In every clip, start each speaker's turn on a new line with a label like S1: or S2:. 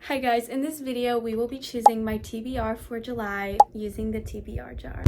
S1: Hi guys, in this video we will be choosing my TBR for July using the TBR jar.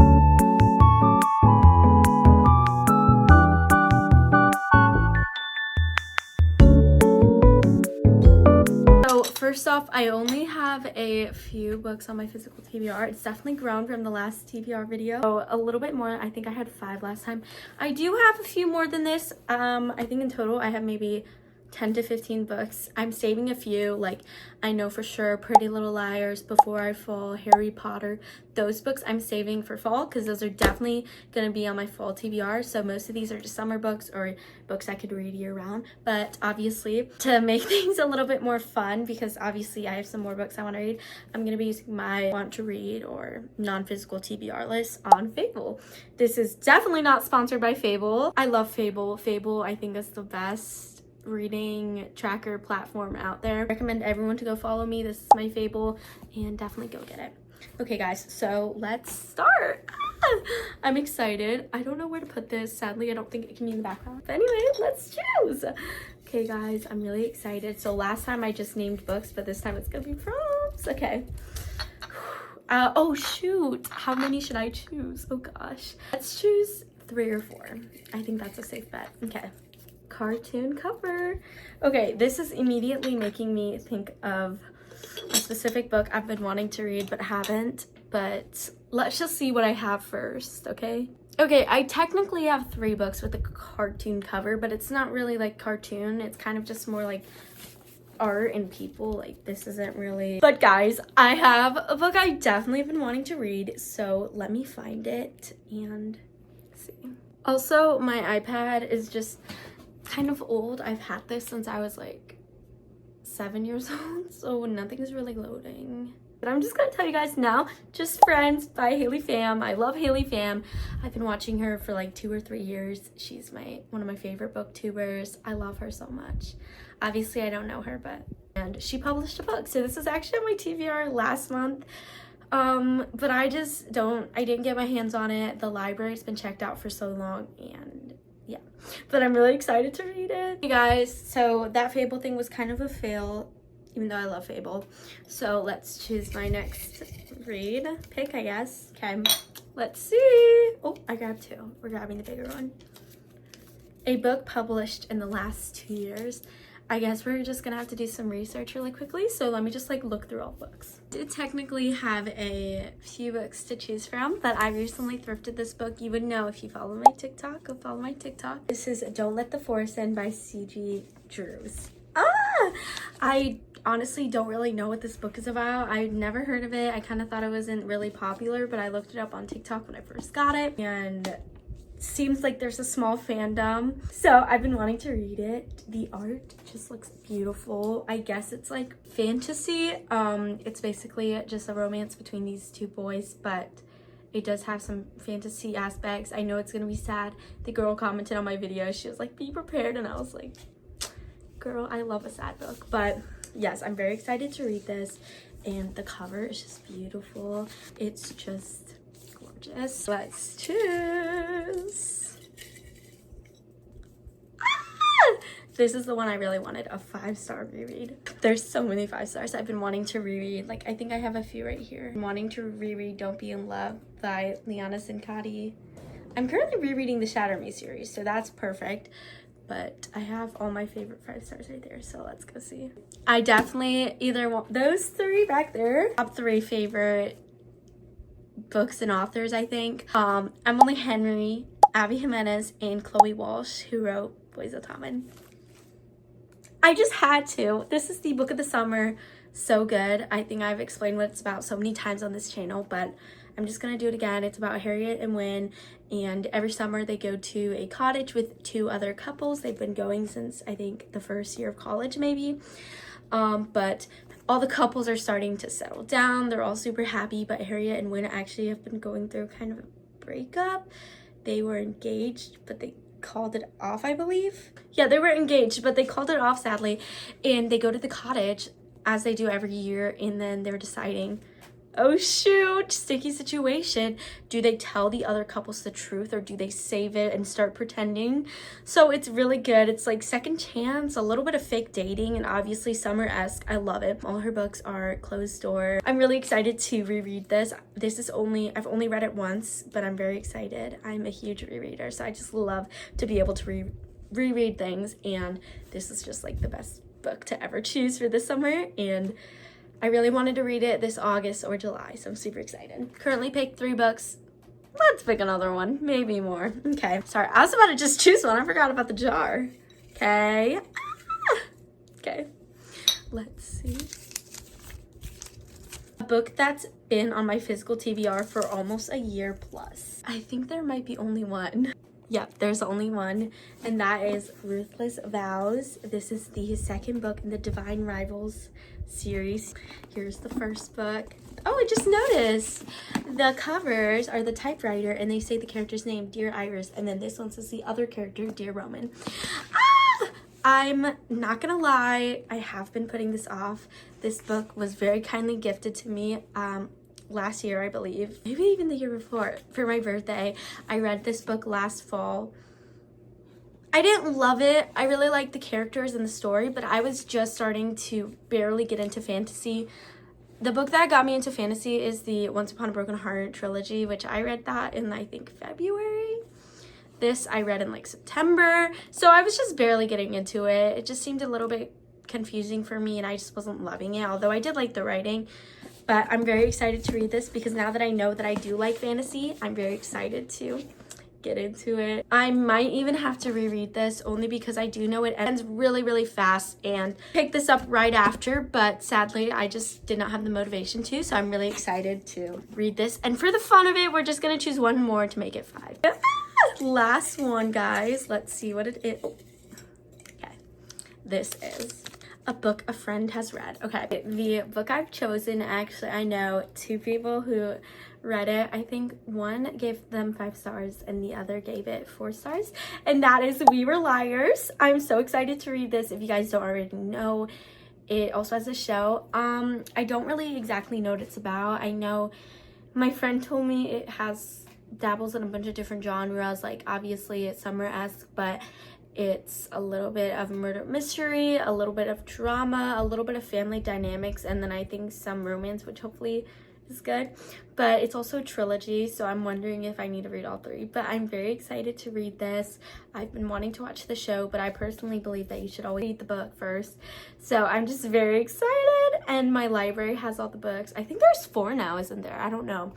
S1: So first off, I only have a few books on my physical TBR. It's definitely grown from the last TBR video. So a little bit more. I think I had 5 last time. I do have a few more than this. I think in total I have maybe 10 to 15 books. I'm saving a few, like I know for sure Pretty Little Liars, Before I Fall, Harry Potter. Those books I'm saving for fall because those are definitely going to be on my fall TBR. So most of these are just summer books or books I could read year round. But obviously to make things a little bit more fun, because obviously I have some more books I want to read, I'm going to be using my want to read or non-physical TBR list on Fable. This is definitely not sponsored by Fable. I love Fable. Fable I think is the best reading tracker platform out there. I recommend everyone to go follow me. This is my Fable and definitely go get it. Okay guys, so let's start. I'm excited. I don't know where to put this. Sadly, I don't think it can be in the background. But anyway, let's choose. Okay guys, I'm really excited. So last time I just named books, but this time it's gonna be prompts. Okay. Oh shoot, how many should I choose? Oh gosh, let's choose 3 or 4. I think that's a safe bet. Okay. Cartoon cover. Okay, this is immediately making me think of a specific book I've been wanting to read but haven't. But let's just see what I have first, okay? Okay, I technically have 3 books with a cartoon cover, but it's not really like cartoon. It's kind of just more like art and people. Like this isn't really. But guys, I have a book I definitely have been wanting to read, so let me find it and see. Also, my iPad is just kind of old. I've had this since I was like 7 years old, so nothing's really loading. But I'm just gonna tell you guys now, Just Friends by Haley Pham. I love Haley Pham. I've been watching her for like 2 or 3 years. She's one of my favorite booktubers. I love her so much. Obviously I don't know her, and she published a book. So this is actually on my TBR last month. But I didn't get my hands on it. The library's been checked out for so long, and yeah, but I'm really excited to read it. Hey guys, so that Fable thing was kind of a fail, even though I love Fable. So let's choose my next pick, I guess. Okay, let's see. Oh, I grabbed 2. We're grabbing the bigger one. A book published in the last 2 years. I guess we're just gonna have to do some research really quickly, so let me just like look through all the books. I did technically have a few books to choose from, but I recently thrifted this book. You would know if you follow my TikTok. Go follow my TikTok. This is Don't Let the Forest In by C.G. Drews. I honestly don't really know what this book is about. I've never heard of it. I kind of thought it wasn't really popular, but I looked it up on TikTok when I first got it, and seems like there's a small fandom, so I've been wanting to read it. The art just looks beautiful. I guess it's like fantasy. It's basically just a romance between these 2 boys, but it does have some fantasy aspects. I know it's gonna be sad. The girl commented on my video, she was like, be prepared, and I was like, girl, I love a sad book. But yes, I'm very excited to read this, and the cover is just beautiful. It's just gorgeous. Let's choose. This is the one I really wanted, a 5-star reread. There's so many 5 stars I've been wanting to reread. Like I think I have a few right here. I'm wanting to reread Don't Be in Love by Liana Sincati. I'm currently rereading the Shatter Me series, so that's perfect. But I have all my favorite 5 stars right there, so let's go see. I definitely either want those 3 back there. Top 3 favorite books and authors, I think. Emily Henry, Abby Jimenez, and Chloe Walsh, who wrote Boys of Tommen. I just had to. This is the book of the summer. So good. I think I've explained what it's about so many times on this channel, but I'm just gonna do it again. It's about Harriet and Wynn, and every summer they go to a cottage with 2 other couples. They've been going since I think the first year of college maybe. But all the couples are starting to settle down. They're all super happy, but Harriet and Wynn actually have been going through kind of a breakup. They were engaged, but they called it off, I believe. Yeah, they were engaged, but they called it off, sadly. And they go to the cottage, as they do every year, and then they're deciding Oh shoot, sticky situation. Do they tell the other couples the truth or do they save it and start pretending? So it's really good. It's like second chance, a little bit of fake dating, and obviously summer-esque. I love it. All her books are closed door. I'm really excited to reread this. I've only read it once, but I'm very excited. I'm a huge rereader, so I just love to be able to reread things, and this is just like the best book to ever choose for this summer, and I really wanted to read it this August or July, so I'm super excited. Currently picked 3 books. Let's pick another one, maybe more. Okay, sorry, I was about to just choose one. I forgot about the jar. Okay. Okay, let's see. A book that's been on my physical TBR for almost a year plus. I think there might be only one. Yep, there's only one, and that is Ruthless, Vows. This is the second book in the Divine Rivals series. Here's the first book. Oh, I just noticed the covers are the typewriter, and they say the character's name, Dear Iris, and then this one says the other character, Dear Roman. I'm not gonna lie, I have been putting this off. This book was very kindly gifted to me last year, I believe, maybe even the year before, for my birthday. I read this book last fall. I didn't love it. I really liked the characters and the story, but I was just starting to barely get into fantasy. The book that got me into fantasy is the Once Upon a Broken Heart trilogy, which I read that in, I think, February. This I read in like September, so I was just barely getting into it. It just seemed a little bit confusing for me, and I just wasn't loving it, although I did like the writing. But I'm very excited to read this because now that I know that I do like fantasy, I'm very excited to get into it. I might even have to reread this only because I do know it ends really, really fast, and pick this up right after, but sadly I just did not have the motivation to, so I'm really excited to read this. And for the fun of it, we're just gonna choose one more to make it 5. Last one, guys. Let's see what it is. Oh. Okay, this is a book a friend has read. Okay, the book I've chosen, actually, I know 2 people who read it. I think one gave them 5 stars and the other gave it 4 stars, and that is We Were Liars. I'm so excited to read this. If you guys don't already know, it also has a show. I don't really exactly know what it's about. I know my friend told me it dabbles in a bunch of different genres, like obviously it's summer-esque, but it's a little bit of murder mystery, a little bit of drama, a little bit of family dynamics, and then I think some romance, which hopefully is good. But it's also a trilogy, so I'm wondering if I need to read all 3. But I'm very excited to read this. I've been wanting to watch the show, but I personally believe that you should always read the book first. So I'm just very excited, and my library has all the books. I think there's 4 now, isn't there? I don't know.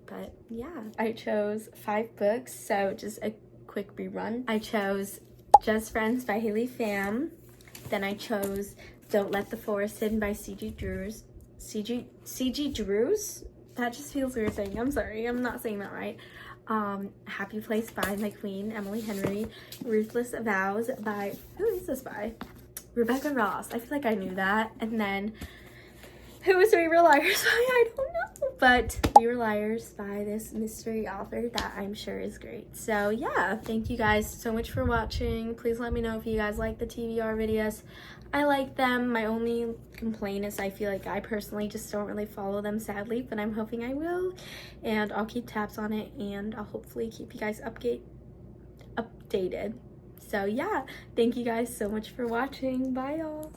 S1: But yeah, I chose 5 books, so just a quick rerun. I chose Just Friends by Pham. Then I chose Don't Let the Forest In by C.G. Drews. C.G. Drews? That just feels weird saying. I'm sorry, I'm not saying that right. Happy Place by my queen, Emily Henry. Ruthless, Vows by, who is this by? Rebecca Ross. I feel like I knew that. And then, who is We Were Liars by? I don't know. But We Were Liars by this mystery author that I'm sure is great. So yeah, thank you guys so much for watching. Please let me know if you guys like the TBR videos. I like them. My only complaint is I feel like I personally just don't really follow them, sadly, but I'm hoping I will. And I'll keep tabs on it, and I'll hopefully keep you guys updated. So yeah, thank you guys so much for watching. Bye y'all.